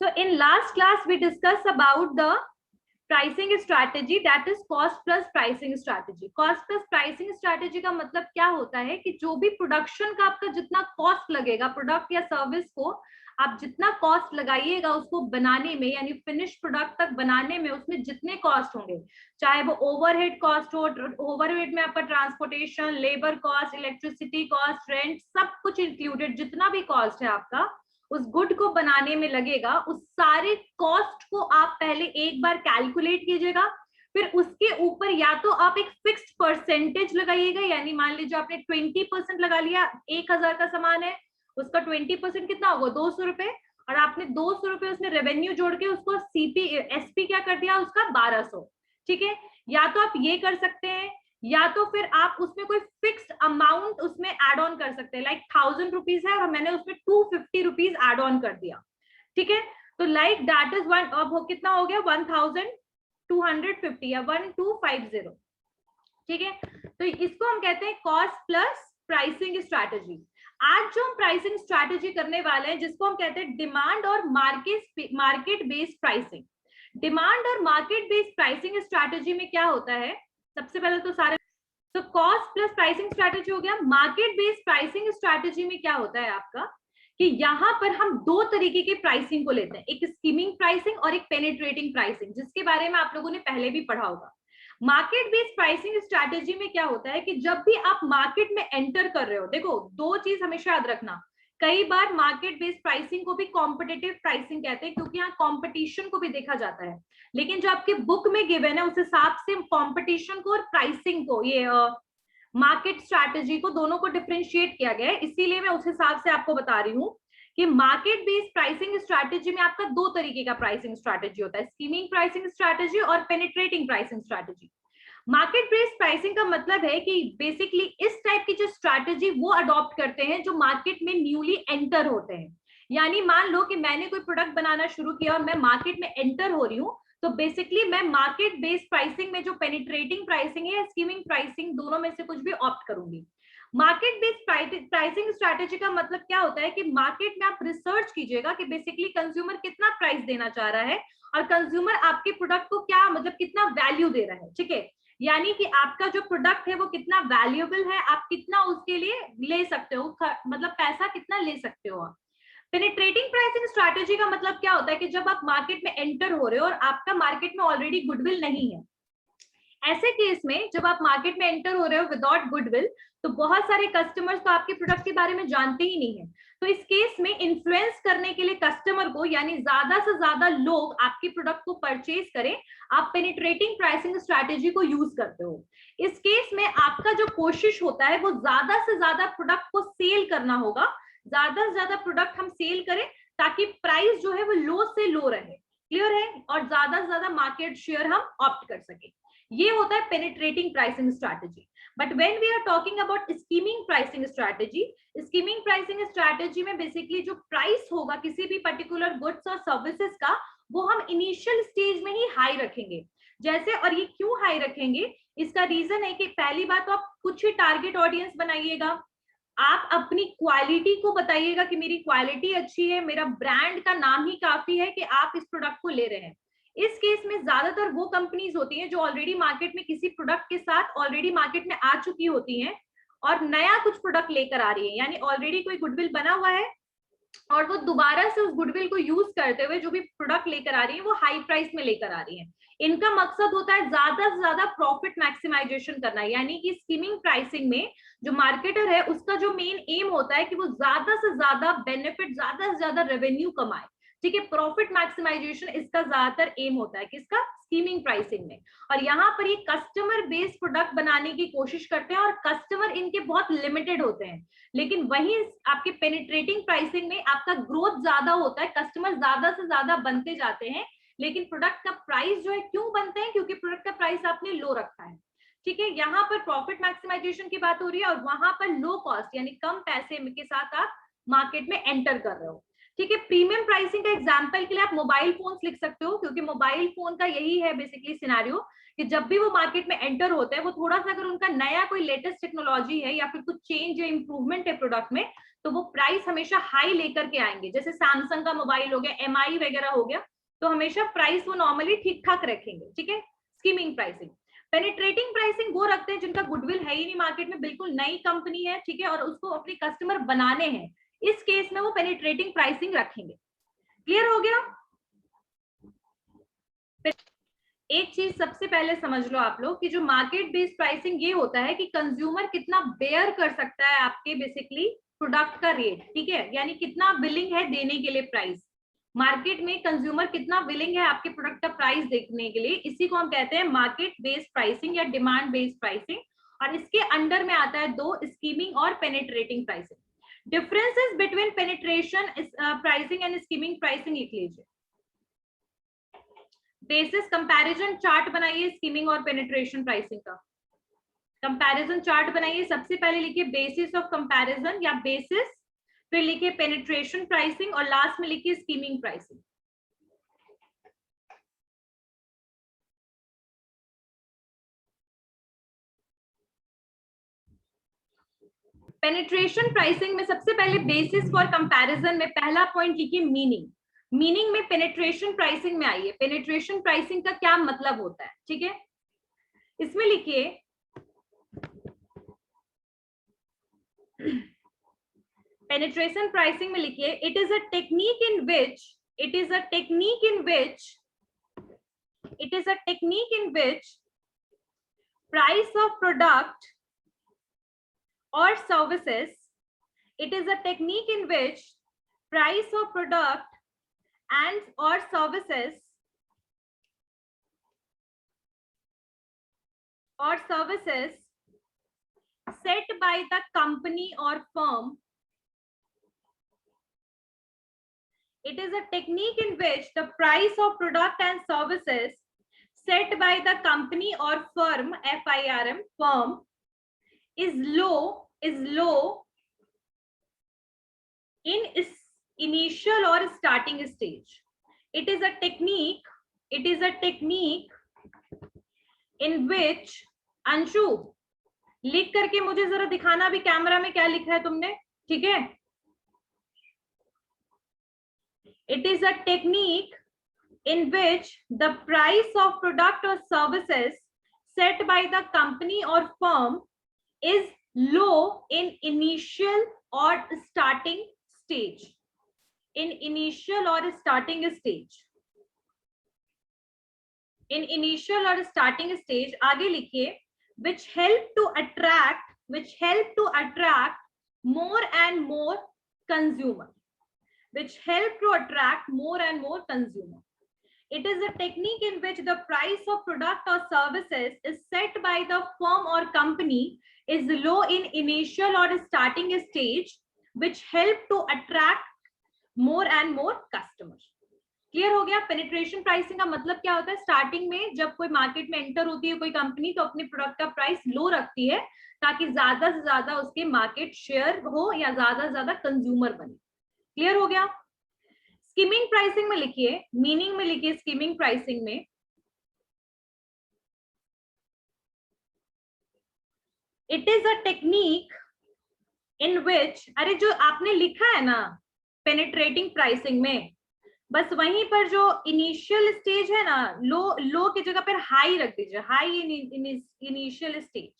So in last class we discussed about the pricing strategy, that is cost plus pricing strategy. Cost plus pricing strategy का मतलब क्या होता है कि जो भी प्रोडक्शन का आपका जितना कॉस्ट लगेगा प्रोडक्ट या सर्विस को, आप जितना कॉस्ट लगाइएगा उसको बनाने में, यानी फिनिश प्रोडक्ट तक बनाने में, उसमें जितने कॉस्ट होंगे, चाहे वो ओवरहेड कॉस्ट हो, ओवरहेड में आपका transportation, labour cost, electricity cost, rent, सब कुछ इंक्लूडेड, जितना भी कॉस्ट है आपका उस गुड को बनाने में लगेगा, उस सारे कॉस्ट को आप पहले एक बार कैलकुलेट कीजिएगा, फिर उसके ऊपर या तो आप एक फिक्स्ड परसेंटेज लगाइएगा, यानी मान लीजिए आपने 20% लगा लिया, 1000 का सामान है, उसका 20% कितना होगा, 200 रुपए, और आपने 200 रुपए उसमें रेवेन्यू जोड़ के उसको सीपी एसपी क्या कर दिया उसका 1200। ठीक है, या तो आप ये कर सकते हैं, या तो फिर आप उसमें कोई फिक्स्ड अमाउंट उसमें एड ऑन कर सकते हैं, लाइक 1000 रुपीज है और मैंने उसमें 250 रुपीज एड ऑन कर दिया। ठीक है, तो लाइक दैट इज वन, अब कितना हो गया 1250 या 1250। ठीक है, तो इसको हम कहते हैं कॉस्ट प्लस प्राइसिंग स्ट्रैटेजी। आज जो हम प्राइसिंग स्ट्रैटेजी करने वाले हैं जिसको हम कहते हैं डिमांड और मार्केट बेस्ड प्राइसिंग। डिमांड और मार्केट बेस्ड प्राइसिंग स्ट्रैटेजी में क्या होता है, सबसे पहले तो सारे, तो कॉस्ट प्लस प्राइसिंग स्ट्रैटेजी हो गया। मार्केट बेस्ड प्राइसिंग स्ट्रैटेजी में क्या होता है आपका कि यहाँ पर हम दो तरीके के प्राइसिंग को लेते हैं, एक स्कीमिंग प्राइसिंग और एक पेनिट्रेटिंग प्राइसिंग, जिसके बारे में आप लोगों ने पहले भी पढ़ा होगा। मार्केट बेस्ड प्राइसिंग स्ट्रैटेजी में क्या होता है कि जब भी आप मार्केट में एंटर कर रहे हो, देखो दो चीज हमेशा याद रखना, कई बार मार्केट बेस्ड प्राइसिंग को भी कॉम्पिटिटिव प्राइसिंग कहते हैं क्योंकि यहाँ कॉम्पिटिशन को भी देखा जाता है, लेकिन जो आपके बुक में गिवन है उस हिसाब से कॉम्पिटिशन को और प्राइसिंग को, ये मार्केट स्ट्रैटेजी को, दोनों को डिफरेंशिएट किया गया है, इसीलिए मैं उस हिसाब से आपको बता रही हूँ कि मार्केट बेस्ड प्राइसिंग स्ट्रैटेजी में आपका दो तरीके का प्राइसिंग स्ट्रैटेजी होता है, स्कीमिंग प्राइसिंग स्ट्रैटेजी और penetrating pricing strategy. Market based pricing का मतलब है कि बेसिकली इस टाइप की जो स्ट्रैटेजी वो अडॉप्ट करते हैं जो मार्केट में न्यूली एंटर होते हैं। यानी मान लो कि मैंने कोई प्रोडक्ट बनाना शुरू किया और मैं मार्केट में एंटर हो रही हूँ, तो बेसिकली मैं मार्केट बेस्ड प्राइसिंग में जो पेनिट्रेटिंग प्राइसिंग है, स्कीमिंग प्राइसिंग, दोनों में से कुछ भी ऑप्ट करूंगी। मार्केट बेस्ड प्राइसिंग स्ट्रैटेजी का मतलब क्या होता है कि मार्केट में आप रिसर्च कीजिएगा कि बेसिकली कंज्यूमर कितना प्राइस देना चाह रहा है और कंज्यूमर आपके प्रोडक्ट को क्या, मतलब कितना वैल्यू दे रहा है। ठीक है, यानी कि आपका जो प्रोडक्ट है वो कितना वैल्यूएबल है, आप कितना उसके लिए ले सकते हो, मतलब पैसा कितना ले सकते हो आप। पेनिट्रेटिंग प्राइसिंग स्ट्रैटेजी का मतलब क्या होता है कि जब आप मार्केट में एंटर हो रहे हो और आपका मार्केट में ऑलरेडी गुडविल नहीं है, ऐसे केस में जब आप मार्केट में एंटर हो रहे हो विदाउट गुडविल, तो बहुत सारे कस्टमर्स तो आपके प्रोडक्ट के बारे में जानते ही नहीं है, तो इस केस में इन्फ्लुएंस करने के लिए कस्टमर को, यानी ज्यादा से ज्यादा लोग आपके प्रोडक्ट को परचेज करें, आप पेनिट्रेटिंग प्राइसिंग स्ट्रैटेजी को यूज करते हो। इस केस में आपका जो कोशिश होता है वो ज्यादा से ज्यादा प्रोडक्ट को सेल करना होगा, ज्यादा से ज्यादा प्रोडक्ट हम सेल करें ताकि प्राइस जो है वो लो से लो रहे, क्लियर है, और ज्यादा से ज्यादा मार्केट शेयर हम ऑप्ट कर सके। ये होता है penetrating pricing strategy. But when we are talking about skimming pricing strategy, skimming pricing strategy में बेसिकली जो प्राइस होगा किसी भी पर्टिकुलर गुड्स और सर्विसेज का, वो हम इनिशियल स्टेज में ही हाई रखेंगे। जैसे, और ये क्यों हाई रखेंगे, इसका रीजन है कि पहली बात तो आप कुछ ही टारगेट ऑडियंस बनाइएगा, आप अपनी क्वालिटी को बताइएगा कि मेरी क्वालिटी अच्छी है, मेरा ब्रांड का नाम ही काफी है कि आप इस प्रोडक्ट को ले रहे हैं। इस केस में ज्यादातर वो कंपनीज होती हैं जो ऑलरेडी मार्केट में किसी प्रोडक्ट के साथ ऑलरेडी मार्केट में आ चुकी होती हैं और नया कुछ प्रोडक्ट लेकर आ रही है, यानी ऑलरेडी कोई गुडविल बना हुआ है और वो दोबारा से उस गुडविल को यूज करते हुए जो भी प्रोडक्ट लेकर आ रही है वो हाई प्राइस में लेकर आ रही है। इनका मकसद होता है ज्यादा से ज्यादा प्रॉफिट मैक्सिमाइजेशन करना, यानी कि स्कीमिंग प्राइसिंग में जो मार्केटर है उसका जो मेन एम होता है कि वो ज्यादा से ज्यादा बेनिफिट, ज्यादा से ज्यादा रेवेन्यू कमाए। ठीक है, प्रॉफिट मैक्सिमाइजेशन इसका ज्यादातर एम होता है, किसका, स्कीमिंग प्राइसिंग में। और यहाँ पर ये कस्टमर बेस्ड प्रोडक्ट बनाने की कोशिश करते हैं और कस्टमर इनके बहुत लिमिटेड होते हैं, लेकिन वहीं आपके पेनिट्रेटिंग प्राइसिंग में आपका ग्रोथ ज्यादा होता है, कस्टमर ज्यादा से ज्यादा बनते जाते हैं, लेकिन प्रोडक्ट का प्राइस जो है, क्यों बनते हैं, क्योंकि प्रोडक्ट का प्राइस आपने लो रखा है। ठीक है, यहाँ पर प्रॉफिट मैक्सिमाइजेशन की बात हो रही है और वहां पर लो कॉस्ट यानी कम पैसे के साथ आप मार्केट में एंटर कर रहे हो। ठीक है, प्रीमियम प्राइसिंग का एग्जांपल के लिए आप मोबाइल फोन्स लिख सकते हो, क्योंकि मोबाइल फोन का यही है बेसिकली सिनेरियो कि जब भी वो मार्केट में एंटर होते हैं, वो थोड़ा सा अगर उनका नया कोई लेटेस्ट टेक्नोलॉजी है या फिर कुछ चेंज या इंप्रूवमेंट है प्रोडक्ट में, तो वो प्राइस हमेशा हाई लेकर के आएंगे। जैसे सैमसंग का मोबाइल हो गया, एमआई वगैरह हो गया, तो हमेशा प्राइस वो नॉर्मली ठीक ठाक रखेंगे, ठीक है। Skimming pricing. पेनिट्रेटिंग प्राइसिंग वो रखते हैं जिनका गुडविल है ही नहीं मार्केट में, बिल्कुल नई कंपनी है, ठीक है, और उसको अपने कस्टमर बनाने हैं, इस केस में वो पेनिट्रेटिंग प्राइसिंग रखेंगे। क्लियर हो गया। एक चीज सबसे पहले समझ लो आप लोग कि जो मार्केट बेस्ड प्राइसिंग ये होता है कि कंज्यूमर कितना बेयर कर सकता है आपके बेसिकली प्रोडक्ट का रेट, ठीक है, यानी कितना विलिंग है देने के लिए प्राइस। मार्केट में कंज्यूमर कितना विलिंग है आपके प्रोडक्ट का प्राइस देखने के लिए, इसी को हम कहते हैं मार्केट बेस्ड प्राइसिंग या डिमांड बेस्ड प्राइसिंग। और इसके अंडर में आता है दो, स्कीमिंग और penetrating pricing. Differences between penetration pricing and skimming pricing लिख लीजिए। बेसिस कंपैरिजन चार्ट बनाइए स्कीमिंग और पेनिट्रेशन प्राइसिंग का। कंपैरिजन चार्ट बनाइए, सबसे पहले लिखिए बेसिस ऑफ कंपैरिजन या बेसिस, फिर लिखिए पेनिट्रेशन प्राइसिंग और लास्ट में लिखिए स्कीमिंग प्राइसिंग। पेनिट्रेशन प्राइसिंग में सबसे पहले बेसिस फॉर कंपैरिजन में पहला पॉइंट लिखिए मीनिंग। मीनिंग में पेनिट्रेशन प्राइसिंग में आइए, पेनिट्रेशन प्राइसिंग का क्या मतलब होता है, ठीक है। इसमें लिखिए पेनिट्रेशन प्राइसिंग में लिखिए it is a technique in which price of product or services, it is a technique in which price of product and or services set by the company or firm. It is a technique in which the price of product and services set by the company or firm, FIRM, firm, is low in its initial or starting stage. It is a technique in which, Anshu लिख करके मुझे जरा दिखाना भी camera में क्या लिखा है तुमने, ठीक है। It is a technique in which the price of product or services set by the company or firm is low in initial or starting stage. In initial or starting stage. In initial or starting stage, आगे लिखिए which help to attract more and more consumer. Which help to attract more and more consumer. It is a technique in which the price of product or services is set by the firm or company is low in initial or starting stage, which help to attract more and more customers. Clear हो गया। Penetration pricing का मतलब क्या होता है, starting में जब कोई मार्केट में एंटर होती है कोई कंपनी, तो अपने प्रोडक्ट का प्राइस लो रखती है ताकि ज्यादा से ज्यादा उसके मार्केट शेयर हो या ज्यादा से ज्यादा कंज्यूमर बने। क्लियर हो गया। स्कीमिंग प्राइसिंग में लिखिए, मीनिंग में लिखिए स्कीमिंग प्राइसिंग में it is a technique in which, अरे जो आपने लिखा है ना पेनिट्रेटिंग प्राइसिंग में, बस वहीं पर जो इनिशियल स्टेज है ना, लो की जगह पर हाई रख दीजिए, हाई इनिशियल स्टेज,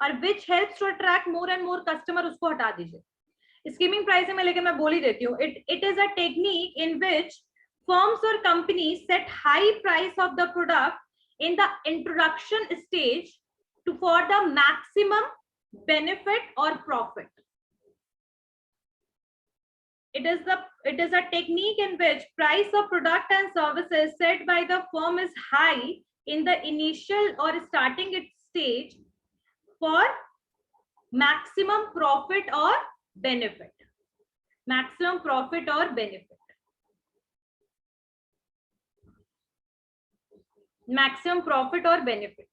और which helps to attract more and more customer उसको हटा दीजिए। स्कीमिंग प्राइसिंग में लेके मैं बोल ही देती हूँ, it is a technique in which firms और company set high price of the product in the introduction stage to for the maximum benefit और profit. It is a technique in which price of product and services set by the firm is high in the initial or starting its stage for maximum profit or benefit. Maximum profit or benefit. Maximum profit or benefit.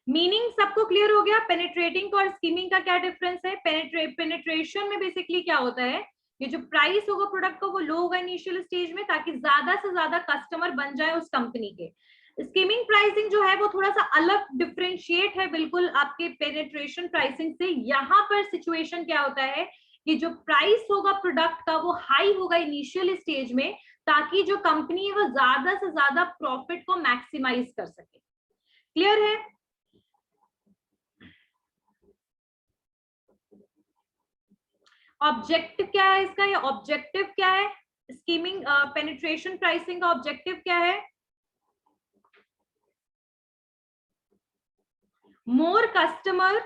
Meaning सबको clear हो गया। Penetrating और skimming का क्या difference है। Penetration में basically क्या होता है, ये जो प्राइस होगा प्रोडक्ट का वो लो होगा इनिशियल स्टेज में ताकि ज्यादा से ज्यादा कस्टमर बन जाए उस कंपनी के। स्कीमिंग प्राइसिंग जो है वो थोड़ा सा अलग डिफरेंशिएट है बिल्कुल आपके पेनिट्रेशन प्राइसिंग से। यहाँ पर सिचुएशन क्या होता है कि जो प्राइस होगा प्रोडक्ट का वो हाई होगा इनिशियल स्टेज में, ताकि जो कंपनी है वो ज्यादा से ज्यादा प्रॉफिट को मैक्सिमाइज कर सके। क्लियर है? ऑब्जेक्टिव क्या है इसका? ये ऑब्जेक्टिव क्या है स्कीमिंग पेनिट्रेशन प्राइसिंग का? ऑब्जेक्टिव क्या है? मोर कस्टमर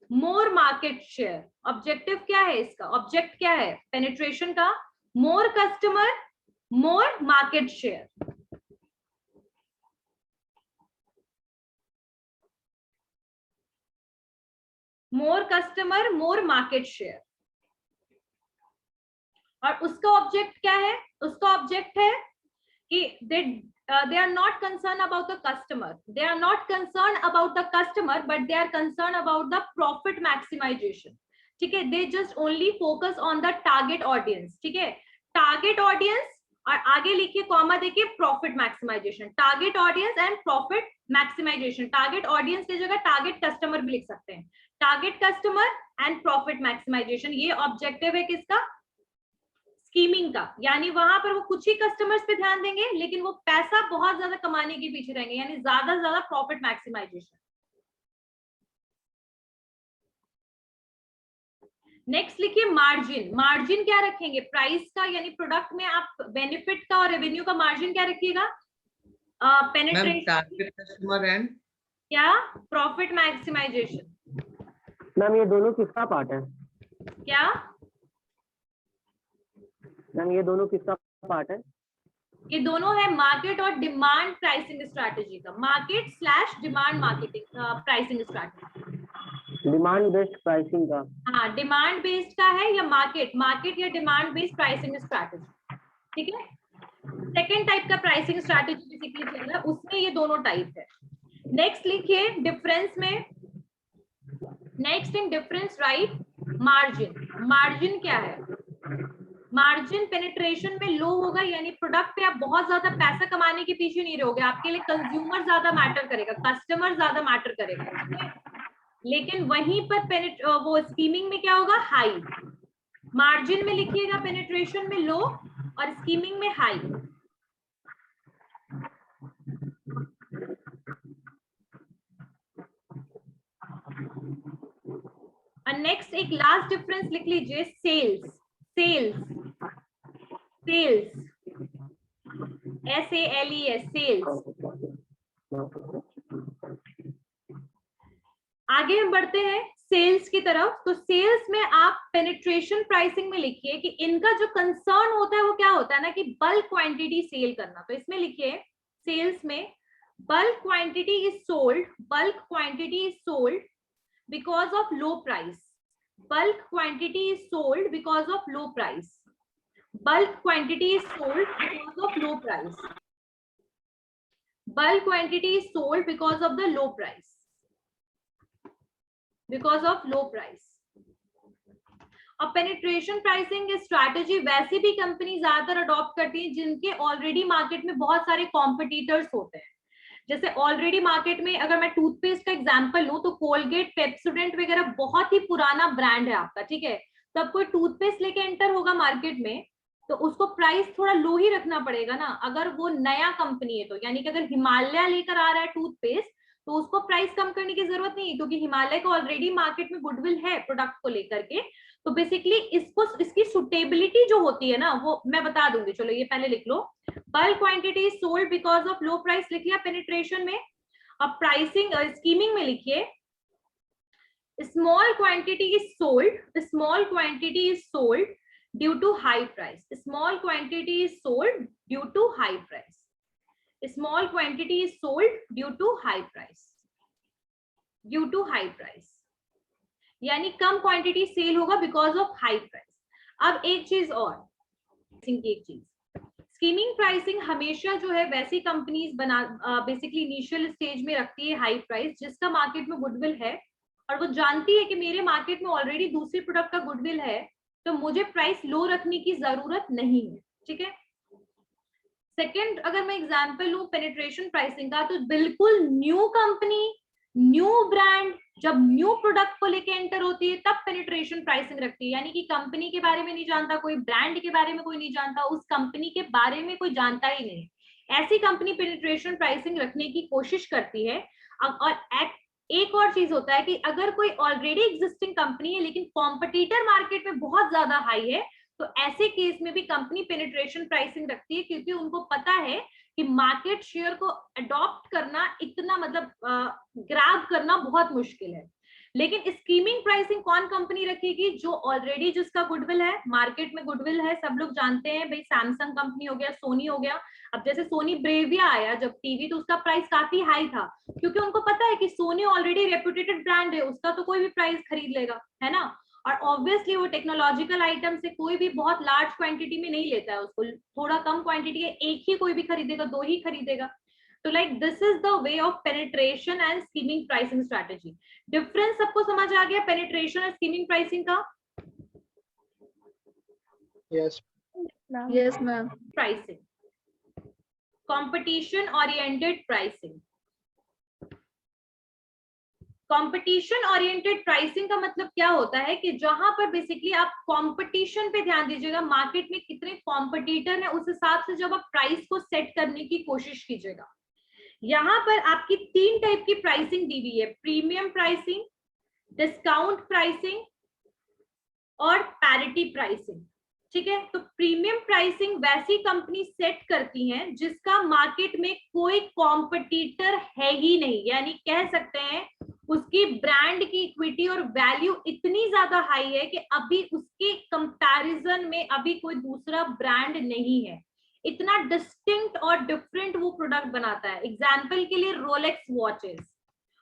मोर मार्केट शेयर। ऑब्जेक्टिव क्या है इसका? ऑब्जेक्ट क्या है पेनिट्रेशन का? मोर कस्टमर मोर मार्केट शेयर। मोर कस्टमर मोर मार्केट शेयर। और उसका ऑब्जेक्ट क्या है? उसका ऑब्जेक्ट है कि they are not concerned about the customer, they are not concerned about the customer, but they are concerned about the profit maximization. ठीक है, they just only focus on the target audience. ठीक है, target audience और आगे लिखिए comma देखिए profit maximisation, target audience and profit maximisation. Target audience की जगह टारगेट कस्टमर भी लिख सकते हैं, target customer and profit maximisation. ये ऑब्जेक्टिव है किसका? स्कीमिंग का। यानी वहां पर वो कुछ ही कस्टमर्स पे ध्यान देंगे लेकिन वो पैसा बहुत ज्यादा कमाने के पीछे रहेंगे, यानी ज्यादा से ज्यादा प्रॉफिट मैक्सिमाइजेशन। नेक्स्ट लिखिए मार्जिन। मार्जिन क्या रखेंगे? प्राइस का यानी प्रोडक्ट में आप बेनिफिट का और रेवेन्यू का मार्जिन क्या रखिएगा? पेनिट्रेशन, टारगेट कस्टमर एंड क्या प्रॉफिट मैक्सिमाइजेशन। मैम ये दोनों किसका पार्ट है? क्या मैम ये दोनों किसका पार्ट है? ये दोनों है मार्केट और डिमांड प्राइसिंग स्ट्रैटेजी का। Market slash demand marketing pricing strategy. Demand based pricing का। हाँ, डिमांड बेस्ड का है या मार्केट या डिमांड बेस्ड प्राइसिंग स्ट्रैटेजी। ठीक है, सेकेंड टाइप का प्राइसिंग स्ट्रैटेजी बेसिकली चल रहा है, उसमें ये दोनों टाइप है। नेक्स्ट लिखिए डिफरेंस में, next in difference right margin. Margin क्या है? मार्जिन पेनिट्रेशन में लो होगा, यानी प्रोडक्ट पे आप बहुत ज्यादा पैसा कमाने के पीछे नहीं रहोगे, आपके लिए कंज्यूमर ज्यादा मैटर करेगा, कस्टमर ज्यादा मैटर करेगा। लेकिन वहीं पर वो स्कीमिंग में क्या होगा? हाई। मार्जिन में लिखिएगा पेनिट्रेशन में लो और स्कीमिंग में हाई। और नेक्स्ट एक लास्ट डिफरेंस लिख लीजिए, sales. Sales, sales, SALES, sales. आगे हम बढ़ते हैं सेल्स की तरफ। तो सेल्स में आप पेनिट्रेशन प्राइसिंग में लिखिए कि इनका जो कंसर्न होता है वो क्या होता है ना, कि बल्क क्वांटिटी सेल करना। तो इसमें लिखिए सेल्स में bulk quantity is sold, bulk quantity is sold because of low price. Bulk quantity is sold because of low price. Bulk quantity is sold because of low price. Bulk quantity is sold because of the low price. Because of low price. अब penetration pricing strategy वैसे भी company ज्यादातर adopt करती है जिनके already market में बहुत सारे कॉम्पिटिटर्स होते हैं। जैसे ऑलरेडी मार्केट में अगर मैं टूथपेस्ट का एग्जांपल लूं तो कोलगेट, पेप्सोडेंट वगैरह बहुत ही पुराना ब्रांड है आपका, ठीक है। तो अब कोई टूथपेस्ट लेके एंटर होगा मार्केट में तो उसको प्राइस थोड़ा लो ही रखना पड़ेगा ना, अगर वो नया कंपनी है तो। यानी कि अगर हिमालय लेकर आ रहा है टूथपेस्ट तो उसको प्राइस कम करने की जरूरत नहीं है, क्योंकि हिमालय को ऑलरेडी मार्केट में गुडविल है प्रोडक्ट को लेकर के। तो बेसिकली इसको, इसकी सुटेबिलिटी जो होती है ना वो मैं बता दूंगी, चलो ये पहले लिख लो। Bulk quantity sold because of low price लिख लिया पेनिट्रेशन में। अब प्राइसिंग स्कीमिंग में लिखिए small quantity is sold, small quantity is sold due to high price, small quantity is sold due to high price, small quantity is sold due to high price, due to high price, यानी कम क्वांटिटी sale होगा because of high price. अब एक चीज और, एक चीज, स्कीमिंग प्राइसिंग हमेशा जो है वैसी कंपनीज बना बेसिकली इनिशियल स्टेज में रखती है हाई प्राइस, जिसका मार्केट में गुडविल है और वो जानती है कि मेरे मार्केट में ऑलरेडी दूसरी प्रोडक्ट का गुडविल है तो मुझे प्राइस लो रखने की जरूरत नहीं है, ठीक है। सेकंड अगर मैं एग्जांपल लूं पेनिट्रेशन प्राइसिंग का, तो बिल्कुल न्यू कंपनी, न्यू ब्रांड जब न्यू प्रोडक्ट को लेके एंटर होती है तब पेनिट्रेशन प्राइसिंग रखती है। यानी कि कंपनी के बारे में नहीं जानता कोई, ब्रांड के बारे में कोई नहीं जानता, उस कंपनी के बारे में कोई जानता ही नहीं, ऐसी कंपनी पेनिट्रेशन प्राइसिंग रखने की कोशिश करती है। और एक और चीज होता है कि अगर कोई ऑलरेडी एग्जिस्टिंग कंपनी है लेकिन कॉम्पिटिटर मार्केट में बहुत ज्यादा हाई है, तो ऐसे केस में भी कंपनी पेनिट्रेशन प्राइसिंग रखती है, क्योंकि उनको पता है कि मार्केट शेयर को अडॉप्ट करना इतना मतलब ग्रैब करना बहुत मुश्किल है। लेकिन स्कीमिंग प्राइसिंग कौन कंपनी रखेगी? जो ऑलरेडी जिसका गुडविल है, मार्केट में गुडविल है, सब लोग जानते हैं भाई, सैमसंग कंपनी हो गया, सोनी हो गया। अब जैसे सोनी ब्रेविया आया जब टीवी, तो उसका प्राइस काफी हाई था, क्योंकि उनको पता है कि सोनी ऑलरेडी रेप्यूटेड ब्रांड है, उसका तो कोई भी प्राइस खरीद लेगा, है ना। और ऑब्वियसली वो टेक्नोलॉजिकल आइटम से कोई भी बहुत लार्ज क्वांटिटी में नहीं लेता है, उसको थोड़ा कम क्वांटिटी है, एक ही कोई भी खरीदेगा, दो ही खरीदेगा। तो like this is the way of penetration and skimming pricing strategy. Difference सबको समझ आ गया पेनिट्रेशन और स्कीमिंग प्राइसिंग का? Yes yes ma'am. Pricing, competition oriented pricing. Competition oriented pricing का मतलब क्या होता है कि जहां पर बेसिकली आप कंपटीशन पे ध्यान दीजिएगा, मार्केट में कितने कॉम्पिटिटर हैं उस हिसाब से जब आप प्राइस को सेट करने की कोशिश कीजिएगा। यहां पर आपकी 3 टाइप की प्राइसिंग दी हुई है, प्रीमियम प्राइसिंग, डिस्काउंट प्राइसिंग और पैरिटी प्राइसिंग। ठीक है, तो प्रीमियम प्राइसिंग वैसी कंपनी सेट करती हैं जिसका मार्केट में कोई कॉम्पिटिटर है ही नहीं, यानी कह सकते हैं उसकी ब्रांड की इक्विटी और वैल्यू इतनी ज्यादा हाई है कि अभी उसके कंपैरिजन में अभी कोई दूसरा ब्रांड नहीं है, इतना डिस्टिंक्ट और डिफरेंट वो प्रोडक्ट बनाता है। एग्जाम्पल के लिए रोलेक्स वॉचेस,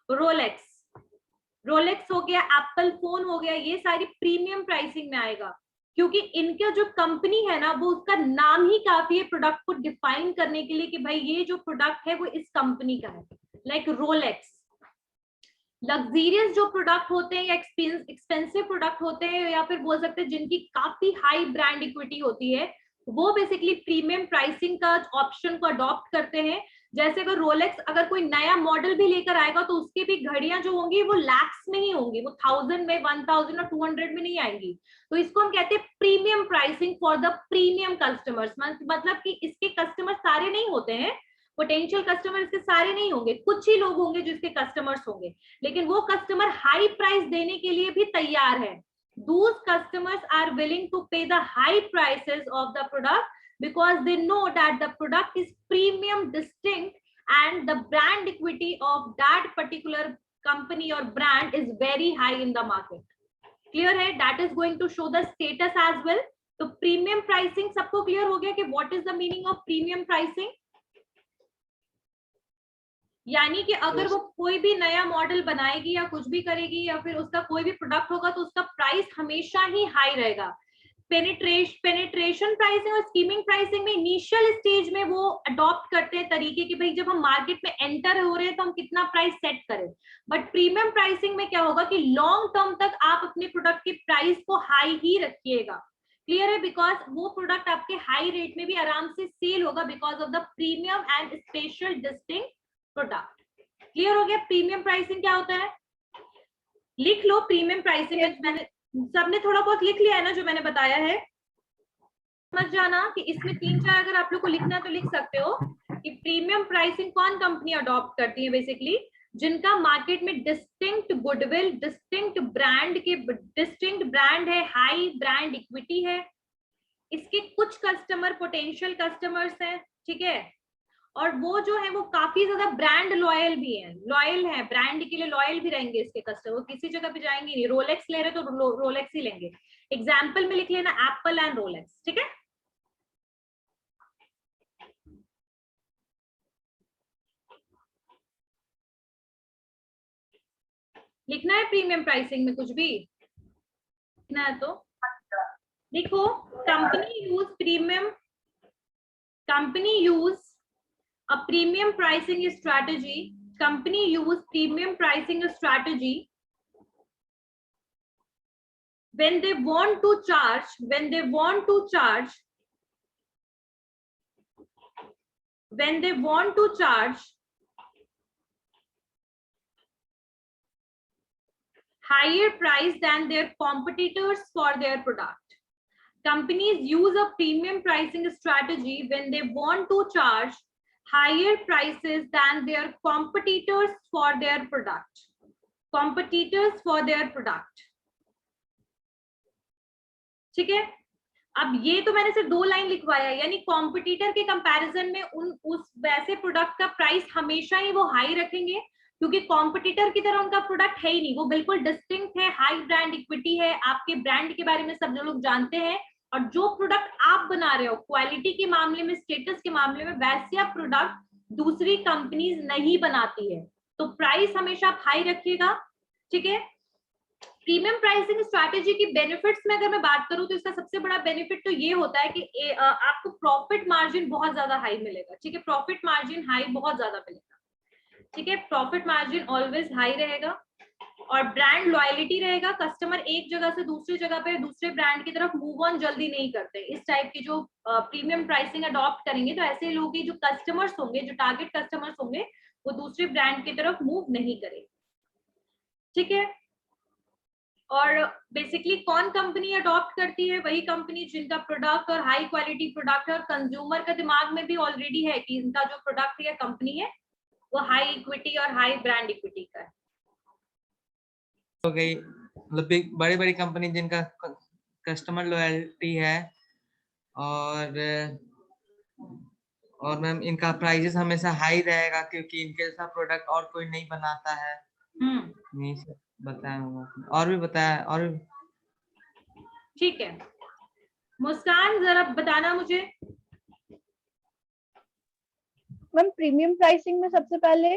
रोलेक्स हो गया, एप्पल फोन हो गया, ये सारी प्रीमियम प्राइसिंग में आएगा, क्योंकि इनका जो कंपनी है ना, वो उसका नाम ही काफी है प्रोडक्ट को डिफाइन करने के लिए कि भाई ये जो प्रोडक्ट है वो इस कंपनी का है। Like Rolex. लग्जरियस जो प्रोडक्ट होते हैं या एक्सपेंसिव प्रोडक्ट होते हैं, या फिर बोल सकते हैं जिनकी काफी हाई ब्रांड इक्विटी होती है, वो बेसिकली प्रीमियम प्राइसिंग का ऑप्शन को अडॉप्ट करते हैं। जैसे अगर रोलेक्स अगर कोई नया मॉडल भी लेकर आएगा तो उसकी भी घड़ियां जो होंगी वो लैक्स में ही होंगी, वो 1000 में, 1000 और 200 में नहीं आएंगी। तो इसको हम कहते हैं premium pricing for the premium customers. मतलब कि इसके कस्टमर सारे नहीं होते हैं, पोटेंशियल कस्टमर इसके सारे नहीं होंगे, कुछ ही लोग होंगे जिसके कस्टमर्स होंगे, लेकिन वो कस्टमर हाई प्राइस देने के लिए भी तैयार है। Those customers are willing to pay the high prices of the product because they know that the product is premium, distinct, and the brand equity of that particular company or brand is very high in the market. Clear है? That is going to show the status as well. तो premium pricing सबको clear हो गया कि what is the meaning of premium pricing? यानी कि अगर वो कोई भी नया मॉडल बनाएगी या कुछ भी करेगी या फिर उसका कोई भी प्रोडक्ट होगा तो उसका प्राइस हमेशा ही हाई रहेगा। पेनिट्रेशन प्राइसिंग और स्कीमिंग प्राइसिंग में इनिशियल स्टेज में वो अडॉप्ट करते हैं तरीके कि भाई जब हम मार्केट में एंटर हो रहे हैं तो हम कितना प्राइस सेट करें। बट प्रीमियम प्राइसिंग में क्या होगा कि लॉन्ग टर्म तक आप अपने प्रोडक्ट के प्राइस को हाई ही रखिएगा। क्लियर है? बिकॉज वो प्रोडक्ट आपके हाई रेट में भी आराम से सेल होगा because of the premium and special distinct product. Clear हो गया प्रीमियम प्राइसिंग क्या होता है? लिख लो प्रीमियम प्राइसिंग। मैंने सबने थोड़ा बहुत लिख लिया है ना जो मैंने बताया है? समझ जाना कि इसमें 3-4 अगर आप लोग को लिखना है तो लिख सकते हो कि प्रीमियम प्राइसिंग कौन कंपनी अडॉप्ट करती है, बेसिकली जिनका मार्केट में डिस्टिंक्ट गुडविल, डिस्टिंक्ट ब्रांड है, हाई ब्रांड इक्विटी है, इसके कुछ कस्टमर पोटेंशियल कस्टमर्स हैं, ठीक है, और वो जो है वो काफी ज्यादा ब्रांड लॉयल भी है, लॉयल है ब्रांड के लिए, लॉयल भी रहेंगे इसके कस्टमर, किसी जगह पे जाएंगे नहीं। रोलेक्स ले रहे तो रोलेक्स ही लेंगे। एग्जाम्पल में लिख लेना एप्पल एंड रोलेक्स, ठीक है। लिखना है प्रीमियम प्राइसिंग में कुछ भी लिखना है तो देखो, company use a premium pricing strategy. Company use premium pricing strategy when they want to charge when they want to charge higher price than their competitors for their product. Companies use a premium pricing strategy when they want to charge higher prices than their competitors for their product. Competitors for their product. ठीक है, अब ये तो मैंने सिर्फ 2 line लिखवाया, यानी competitor के कंपैरिजन में उस वैसे प्रोडक्ट का प्राइस हमेशा ही वो हाई रखेंगे, क्योंकि कॉम्पिटिटर की तरह उनका प्रोडक्ट है ही नहीं, वो बिल्कुल डिस्टिंक्ट है, हाई ब्रांड इक्विटी है, आपके ब्रांड के बारे में सब लोग जानते हैं, और जो प्रोडक्ट आप बना रहे हो क्वालिटी के मामले में, स्टेटस के मामले में, वैसे प्रोडक्ट दूसरी कंपनीज नहीं बनाती है, तो प्राइस हमेशा आप हाई रखिएगा। ठीक है, premium pricing strategy key benefits में अगर मैं बात करूं तो इसका सबसे बड़ा बेनिफिट तो ये होता है कि आपको प्रॉफिट मार्जिन बहुत ज्यादा हाई मिलेगा। ठीक है, प्रॉफिट मार्जिन हाई बहुत ज्यादा मिलेगा। ठीक है, प्रॉफिट मार्जिन ऑलवेज हाई रहेगा, और ब्रांड लॉयलिटी रहेगा। कस्टमर एक जगह से दूसरी जगह पे दूसरे ब्रांड की तरफ मूव ऑन जल्दी नहीं करते। इस टाइप की जो प्रीमियम प्राइसिंग अडॉप्ट करेंगे तो ऐसे लोग की जो कस्टमर्स होंगे, जो टारगेट कस्टमर्स होंगे, वो दूसरे ब्रांड की तरफ मूव नहीं करेंगे। ठीक है, और बेसिकली कौन कंपनी अडॉप्ट करती है? वही कंपनी जिनका प्रोडक्ट और हाई क्वालिटी प्रोडक्ट है, और कंज्यूमर का दिमाग में भी ऑलरेडी है कि इनका जो प्रोडक्ट या कंपनी है वो हाई इक्विटी और हाई ब्रांड इक्विटी का है। हो गई, मतलब बड़ी बड़ी कंपनी जिनका कस्टमर लॉयल्टी है, और मैम इनका प्राइसेस हमेशा हाई रहेगा क्योंकि इनके जैसा प्रोडक्ट और कोई नहीं बनाता है। नहीं सर, बताया और भी बताया और भी। ठीक है, मुस्कान जरा बताना मुझे। मैम प्रीमियम प्राइसिंग में सबसे पहले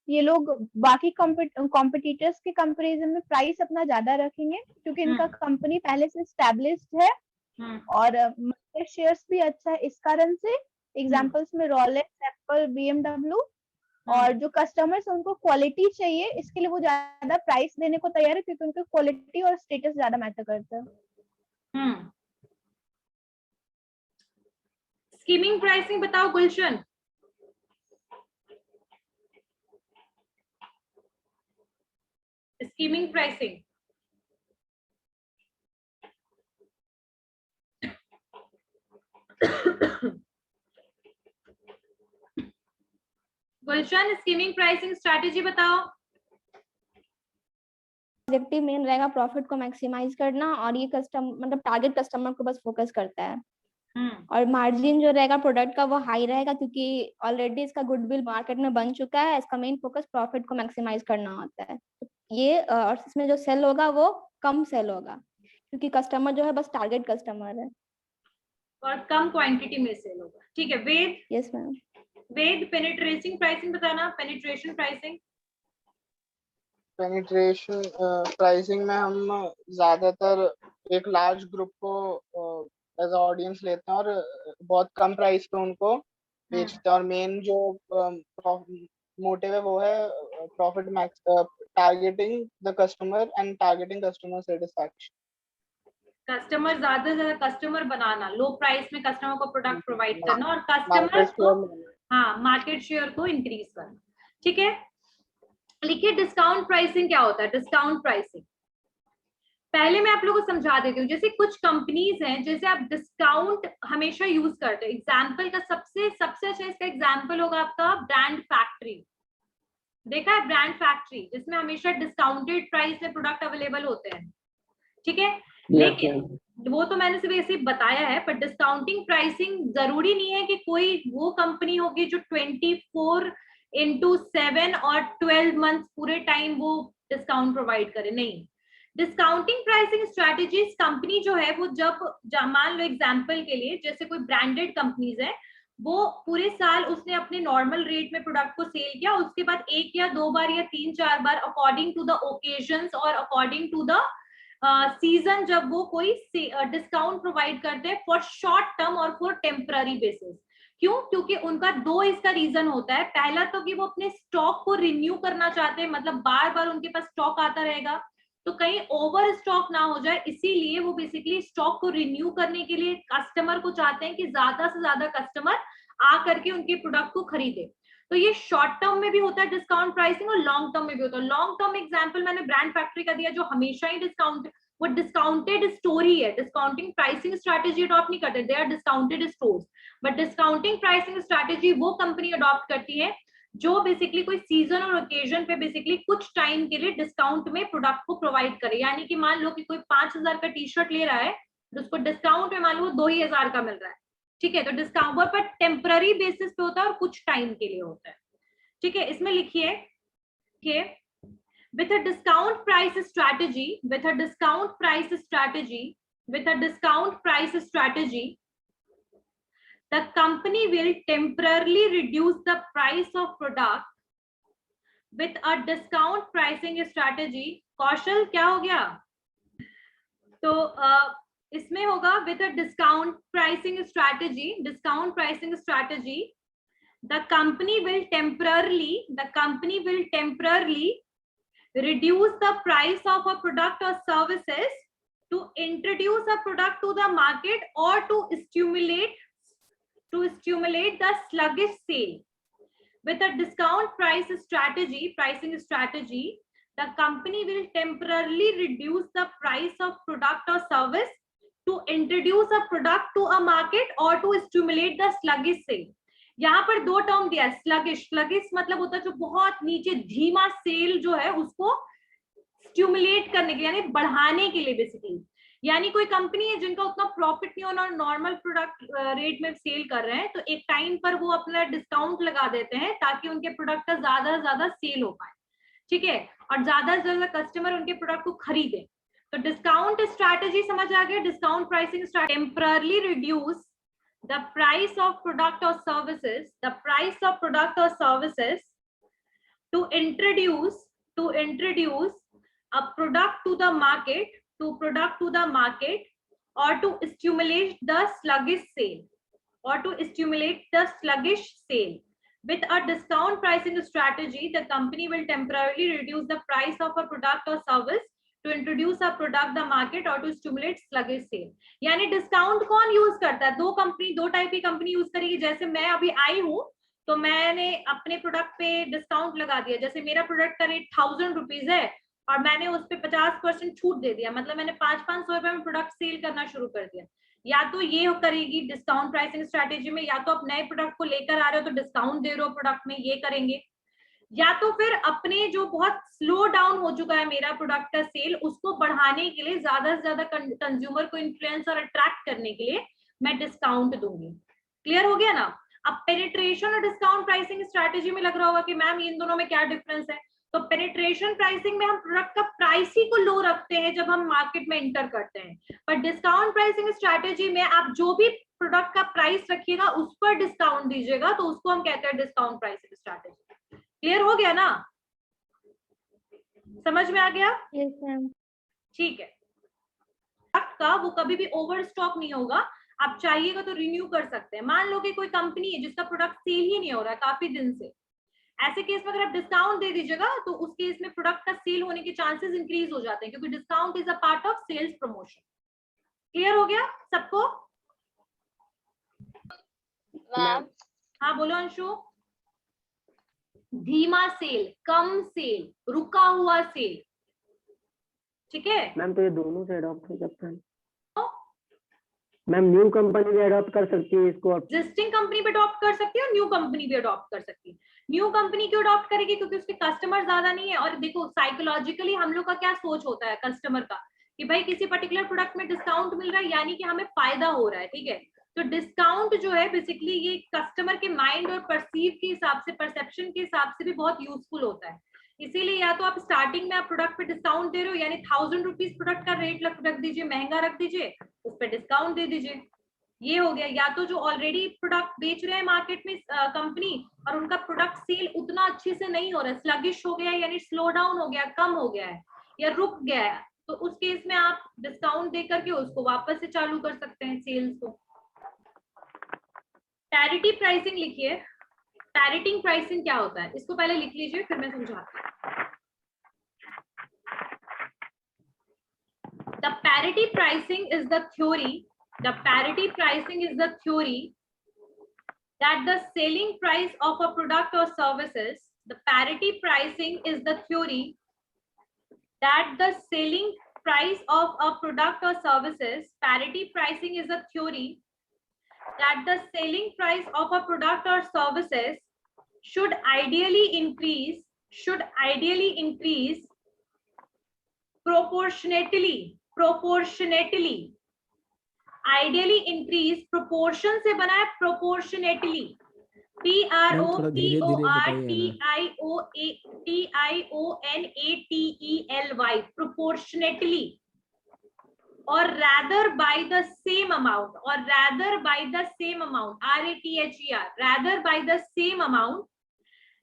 ये लोग बाकी कॉम्पिटिटर्स के कंपैरिजन में प्राइस अपना ज्यादा रखेंगे, क्योंकि इनका कंपनी पहले से एस्टैब्लिश्ड है और मार्केट शेयर्स भी अच्छा है। इस कारण से एग्जांपल्स में रोलेक्स, एप्पल, BMW, और जो कस्टमर्स उनको क्वालिटी चाहिए, इसके लिए वो ज्यादा प्राइस देने को तैयार है, क्योंकि उनको क्वालिटी और स्टेटस ज्यादा मैटर करता है। स्कीमिंग प्राइसिंग बताओ गुलशन। स्कीमिंग प्राइसिंग गुलशन, स्कीमिंग प्राइसिंग स्ट्रैटेजी बताओ। ऑब्जेक्टिव मेन रहेगा प्रॉफिट को मैक्सिमाइज करना, और ये मतलब टारगेट कस्टमर को बस फोकस करता है। और मार्जिन जो रहेगा प्रोडक्ट का वो हाई रहेगा, क्योंकि ऑलरेडी इसका गुडविल मार्केट में बन चुका है। इसका मेन फोकस प्रॉफिट को मैक्सिमाइज करना होता है। ये और इसमें जो सेल होगा वो कम सेल होगा, क्योंकि कस्टमर जो है बस टारगेट कस्टमर है, और कम क्वांटिटी में सेल होगा। ठीक है, Ved. Yes ma'am. Ved, penetration pricing बताना। पेनिट्रेशन प्राइसिंग पेनिट्रेशन प्राइसिंग में हम ज्यादातर एक लार्ज ग्रुप को एज ऑडियंस लेते हैं और बहुत कम प्राइस पे उनको बेचते हैं, और मेन जो मोटिव है वो है profit max, targeting the customer and targeting customer satisfaction. Customer ज्यादा से ज्यादा कस्टमर बनाना, लो प्राइस में कस्टमर को प्रोडक्ट प्रोवाइड करना, और कस्टमर को मार्केट शेयर को इंक्रीज करना। ठीक है, लिखिए डिस्काउंट प्राइसिंग क्या होता है। डिस्काउंट प्राइसिंग पहले मैं आप लोगों को समझा देती हूँ। जैसे कुछ कंपनीज हैं, जैसे आप डिस्काउंट हमेशा यूज करते हैं। एग्जाम्पल का सबसे अच्छा इसका एग्जाम्पल होगा आपका ब्रांड फैक्ट्री। देखा है ब्रांड फैक्ट्री, जिसमें हमेशा डिस्काउंटेड प्राइस में प्रोडक्ट अवेलेबल होते हैं। ठीक है, लेकिन वो तो मैंने सिर्फ ऐसे बताया है, पर डिस्काउंटिंग प्राइसिंग जरूरी नहीं है कि कोई वो कंपनी होगी जो 24/7 और 12 मंथ पूरे टाइम वो डिस्काउंट प्रोवाइड करे। नहीं, डिस्काउंटिंग प्राइसिंग स्ट्रेटेजीज कंपनी जो है वो जब मान लो एग्जांपल के लिए जैसे कोई ब्रांडेड कंपनीज है, वो पूरे साल उसने अपने नॉर्मल रेट में प्रोडक्ट को सेल किया, उसके बाद 1 या 2 बार या 3-4 बार अकॉर्डिंग टू द ओकेजन्स और अकॉर्डिंग टू द सीजन जब वो कोई डिस्काउंट प्रोवाइड करते हैं फॉर शॉर्ट टर्म और फॉर टेम्पररी बेसिस। क्यों? क्योंकि उनका 2 इसका रीजन होता है। पहला तो कि वो अपने स्टॉक को रिन्यू करना चाहते हैं, मतलब बार बार उनके पास स्टॉक आता रहेगा, तो कहीं ओवर स्टॉक ना हो जाए, इसीलिए वो बेसिकली स्टॉक को रिन्यू करने के लिए कस्टमर को चाहते हैं कि ज्यादा से ज्यादा कस्टमर आ करके उनके प्रोडक्ट को खरीदे। तो ये शॉर्ट टर्म में भी होता है डिस्काउंट प्राइसिंग और लॉन्ग टर्म में भी होता है। लॉन्ग टर्म एग्जांपल मैंने ब्रांड फैक्ट्री का दिया, जो हमेशा ही डिस्काउंट, वो डिस्काउंटेड स्टोर ही है, डिस्काउंटिंग प्राइसिंग स्ट्रैटेजी अडॉप्ट नहीं करते, they are discounted stores. But discounting pricing strategy वो कंपनी अडॉप्ट करती है जो बेसिकली कोई सीजन और ओकेजन पे बेसिकली कुछ टाइम के लिए डिस्काउंट में प्रोडक्ट को प्रोवाइड करे। यानी कि मान लो कि कोई 5,000 का टी शर्ट ले रहा है, तो उसको डिस्काउंट में मान लो 2,000 का मिल रहा है, ठीक है। तो डिस्काउंट पर टेम्पररी बेसिस पे होता है और कुछ टाइम के लिए होता है, ठीक है। इसमें लिखिए कि with a discount price strategy, with a discount price strategy, with a discount price strategy, the company will temporarily reduce the price of product with a discount pricing strategy. कौशल क्या हो गया? तो इसमें होगा with a discount pricing strategy, discount pricing strategy, the company will temporarily reduce the price of a product or services to introduce a product to the market or to stimulate the sluggish sale. With a discount pricing strategy, the company will temporarily reduce the price of product or service to introduce a product to a market or to stimulate the sluggish sale. यहाँ पर दो term दिया, sluggish, sluggish मतलब होता है जो बहुत नीचे, धीमा सेल जो है उसको स्टिमुलेट करने के लिए, यानी बढ़ाने के लिए बेसिकली। यानी कोई कंपनी है जिनका उतना प्रॉफिट नहीं होना और नॉर्मल प्रोडक्ट रेट में सेल कर रहे हैं, तो एक टाइम पर वो अपना डिस्काउंट लगा देते हैं ताकि उनके प्रोडक्ट का ज्यादा से ज्यादा सेल हो पाए, ठीक है, और ज्यादा से ज्यादा कस्टमर उनके प्रोडक्ट को खरीदे। तो डिस्काउंट स्ट्रैटेजी समझ आ गया, discount pricing strategy. Temporarily reduce the price of product or services, the price of product or services to introduce a product to the market, or to stimulate the sluggish sale, with a discount pricing strategy. The company will temporarily reduce the price of a product or service to introduce a product the market or to stimulate sluggish sale. यानी discount कौन use करता है? दो type की company use करेगी। जैसे मैं अभी आई हूँ तो मैंने अपने प्रोडक्ट पे डिस्काउंट लगा दिया, जैसे मेरा प्रोडक्ट का रेट 1,000 रुपीज है और मैंने उस पे 50% छूट दे दिया, मतलब मैंने 500 रुपए में प्रोडक्ट सेल करना शुरू कर दिया। या तो ये करेगी डिस्काउंट प्राइसिंग स्ट्रैटेजी में, या तो आप नए प्रोडक्ट को लेकर आ रहे हो तो डिस्काउंट दे रहे हो प्रोडक्ट में, ये करेंगे। या तो फिर अपने जो बहुत स्लो डाउन हो चुका है मेरा प्रोडक्ट का सेल, उसको बढ़ाने के लिए, ज्यादा से ज्यादा कंज्यूमर को इन्फ्लुएंस और अट्रैक्ट करने के लिए मैं डिस्काउंट दूंगी। क्लियर हो गया ना? अब पेनिट्रेशन और डिस्काउंट प्राइसिंग स्ट्रैटेजी में लग रहा होगा कि मैम इन दोनों में क्या डिफरेंस है। तो पेनिट्रेशन प्राइसिंग में हम प्रोडक्ट का प्राइस ही को लो रखते हैं जब हम मार्केट में एंटर करते हैं, पर डिस्काउंट प्राइसिंग स्ट्रैटेजी में आप जो भी प्रोडक्ट का प्राइस रखिएगा उस पर डिस्काउंट दीजिएगा, तो उसको हम कहते हैं डिस्काउंट प्राइसिंग स्ट्रैटेजी। क्लियर हो गया ना? समझ में आ गया? Yes ma'am. ठीक है। प्रोडक्ट का वो कभी भी ओवर स्टॉक नहीं होगा, आप चाहिएगा तो रिन्यू कर सकते हैं। मान लो कि कोई कंपनी है जिसका प्रोडक्ट सेल ही नहीं हो रहा है काफी दिन से, ऐसे केस में अगर आप डिस्काउंट दे दीजिएगा तो उस केस में प्रोडक्ट का सेल होने के चांसेस इंक्रीज हो जाते हैं, क्योंकि discount is a part of sales promotion. Clear हो गया सबको? हाँ बोलो अंशु। धीमा सेल, कम सेल, रुका हुआ सेल, ठीक है मैम। तो ये दोनों से अडॉप्ट हो सकता है मैम? न्यू कंपनी भी अडॉप्ट कर सकती है इसको? एग्जिस्टिंग कंपनी भी अडॉप्ट कर सकती है और न्यू कंपनी भी अडॉप्ट कर सकती है। न्यू कंपनी क्यों अडॉप्ट करेगी? क्योंकि उसके कस्टमर ज्यादा नहीं है। और देखो साइकोलॉजिकली हम लोग का क्या सोच होता है कस्टमर का, कि भाई किसी पर्टिकुलर प्रोडक्ट में डिस्काउंट मिल रहा है यानी कि हमें फायदा हो रहा है, ठीक है। तो डिस्काउंट जो है बेसिकली ये कस्टमर के माइंड और परसीव के हिसाब से, परसेप्शन के हिसाब से भी बहुत यूजफुल होता है। इसीलिए या तो आप स्टार्टिंग में आप प्रोडक्ट पे डिस्काउंट दे रहे हो, यानी 1,000 रुपीज प्रोडक्ट का रेट रख दीजिए, महंगा रख दीजिए, उस पर डिस्काउंट दे दीजिए, ये हो गया। या तो जो ऑलरेडी प्रोडक्ट बेच रहे हैं मार्केट में कंपनी और उनका प्रोडक्ट सेल उतना अच्छे से नहीं हो रहा है, स्लगिश हो गया है, यानी स्लो डाउन हो गया, कम हो गया है या रुक गया है, तो उस केस में आप डिस्काउंट दे करके उसको वापस से चालू कर सकते हैं सेल्स को। पैरिटी प्राइसिंग लिखिए। पैरिटिंग प्राइसिंग क्या होता है इसको पहले लिख लीजिए, फिर मैं समझाती हूँ। The parity pricing is the theory. The parity pricing is the theory that the selling price of a product or services, the parity pricing is the theory that the selling price of a product or services, parity pricing is a theory that the selling price of a product or services should ideally increase proportionately, ideally increase, proportion से बना है proportionately, PROPORTIONATELY, proportionately, or rather by the same amount, rather by the same amount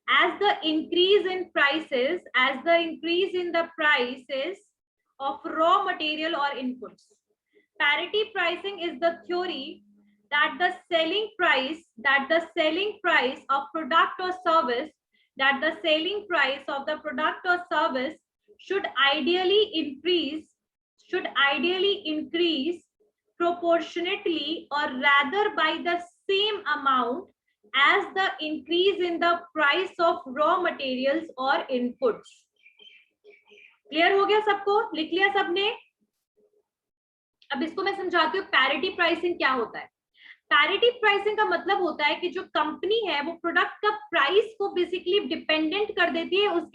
as the increase in prices, of raw material or inputs. Parity pricing is the theory that the selling price of product or service, should ideally increase proportionately or rather by the same amount as the increase in the price of raw materials or inputs. Clear हो गया सबको? लिख लिया सबने? अब इसको मैं समझाती हूँ पैरिटी प्राइसिंग क्या होता है। पैरिटी प्राइसिंग का मतलब होता है कि जो कंपनी है वो प्रोडक्ट का प्राइस को बेसिकली डिपेंडेंट कर देती है उसके